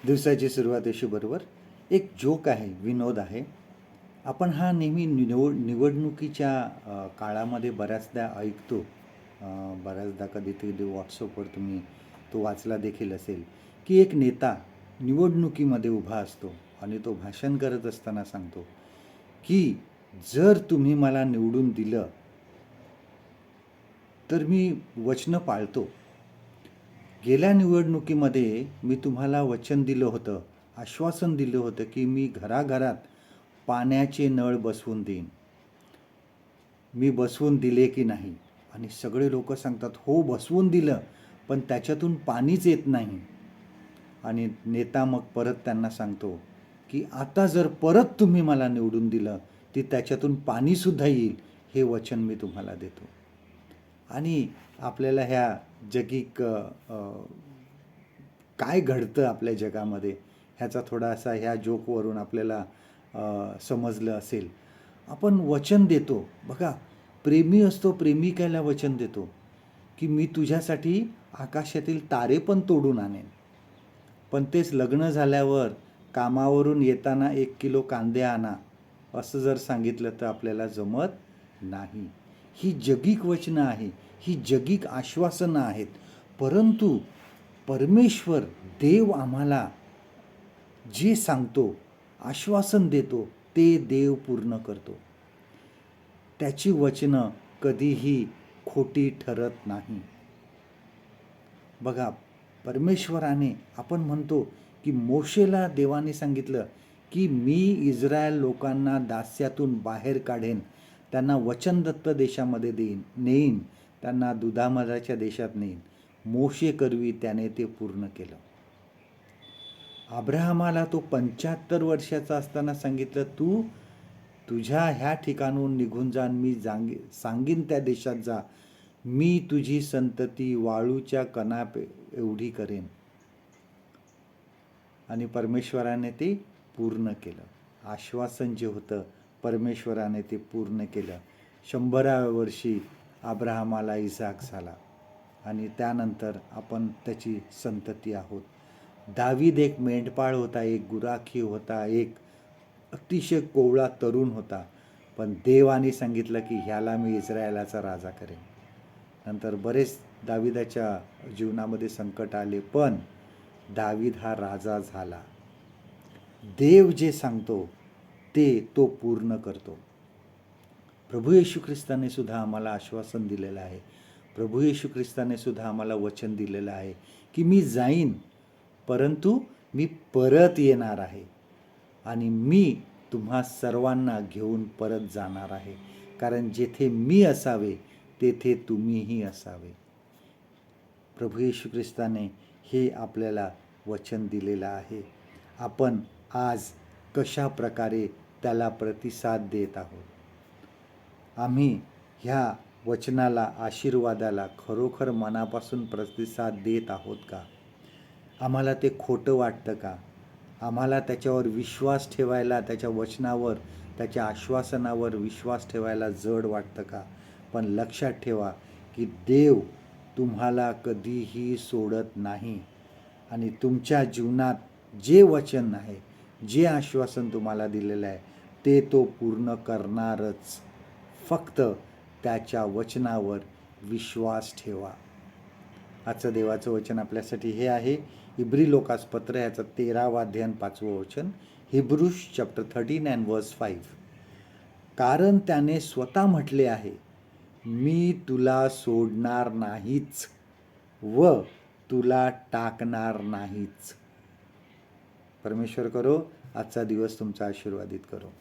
दिवसाची सुरुवात अशी बरोबर एक जोक आहे, विनोद आहे. आपण हा नेहमी निवडणुकीच्या काळामध्ये बऱ्याचदा ऐकतो. अ, बऱ्याचदा कधीतरी व्हॉट्सअपवर तुम्ही तो वाचला देखील असेल, की एक नेता निवडणुकीमध्ये उभा असतो आणि तो भाषण करत असताना सांगतो, की जर तुम्ही मला निवडून दिलं, तर मी वचनं पाळतो. गेल्या निवडणुकीमध्ये मी तुम्हाला वचन दिलं होतं, आश्वासन दिलं होतं, की मी घराघरात पाण्याचे नळ बसवून देईन. मी बसवून दिले की नाही? आणि सगळे लोक सांगतात, हो बसवून दिलं, पण त्याच्यातून पाणीच येत नाही. आणि नेता मग परत त्यांना सांगतो, की आता जर परत तुम्ही मला निवडून दिलं, की त्याच्यातून पाणीसुद्धा येईल, हे वचन मी तुम्हाला देतो. आणि आपल्याला ह्या जगिक काय घडतं आपल्या जगामध्ये ह्याचा थोडासा ह्या जोकवरून आपल्याला समजलं असेल. आपण वचन देतो बघा, प्रेमी असतो, प्रेमिकेला वचन देतो, की मी तुझ्यासाठी आकाशातील तारे पण तोडून आणेन. पण तेच लग्न झाल्यावर कामावरून येताना 1 किलो कांदे आणा असं जर सांगितलं तर आपल्याला जमत नाही. ही जगिक वचनं आहे, ही जगिक आश्वासनं आहेत. परंतु परमेश्वर देव आम्हाला जे सांगतो, आश्वासन देतो, ते देव पूर्ण करतो. त्याची वचनं कधीही खोटी ठरत नाही. बघा, परमेश्वराने आपण म्हणतो, की मोशेला देवाने सांगितलं, की मी इस्रायल लोकांना दास्यातून बाहेर काढेन, त्यांना वचनदत्त देशामध्ये नेईन, त्यांना दुधामधाच्या देशात नेईन. मोशे करवी त्याने ते पूर्ण केलं. अब्राहमाला तो 75 वर्षाचा असताना सांगितलं, तू तुझ्या ह्या ठिकाणून निघून जा, मी सांगीन त्या देशात जा, मी तुझी संतती वाळूच्या कणा एवढी करेन. आणि परमेश्वराने ते पूर्ण केलं. आश्वासन जे होतं परमेश्वराने ते पूर्ण केलं. 100व्या वर्षी अब्राहमाला इसाक झाला आणि त्यानंतर आपण त्याची संतती आहोत. दावीद एक मेंढपाळ होता, एक गुराखी होता, एक अतिशय कोवळा तरुण होता, पण देवाने सांगितलं की ह्याला मी इस्रायलाचा राजा करेन. नंतर बरेच दाविदाच्या जीवनामध्ये संकट आले, पण दावीद हा राजा झाला. देव जे सांगतो ते तो पूर्ण करतो. प्रभू येशू ख्रिस्ताने सुद्धा आम्हाला आश्वासन दिलेलं आहे. प्रभू येशू ख्रिस्ताने सुद्धा आम्हाला वचन दिलेलं आहे, की मी जाईन, परंतु मी परत येणार आहे आणि मी तुम्हा सर्वांना घेऊन परत जाणार आहे, कारण जेथे मी असावे तेथे तुम्हीही असावे. प्रभू येशू ख्रिस्ताने हे आपल्याला वचन दिलेलं आहे. आपण आज कशा प्रकारे त्याला प्रतिसाद देत आहोत? आम्ही ह्या वचनाला, आशीर्वादाला खरोखर मनापासून प्रतिसाद देत आहोत का? आम्हाला ते खोटं वाटतं का? आम्हाला त्याच्यावर विश्वास ठेवायला, त्याच्या वचनावर, त्याच्या आश्वासनावर विश्वास ठेवायला जड वाटतं का? पण लक्षात ठेवा, की देव तुम्हाला कधीही सोडत नाही आणि तुमच्या जीवनात जे वचन आहे, जे आश्वासन तुम्हाला दिलेलं आहे, ते तो पूर्ण करणारच. फक्त त्याच्या वचनावर विश्वास ठेवा. आजचं देवाचं वचन आपल्यासाठी हे आहे, इब्री लोकास पत्र ह्याचं 13वा अध्याय 5वं वचन, हिब्रूज चॅप्टर 13 अँड वर्स 5. कारण त्याने स्वतः म्हटले आहे, मी तुला सोडणार नाहीच व तुला टाकणार नाहीच. परमेश्वर करो आजचा दिवस तुमचा आशीर्वादित करो.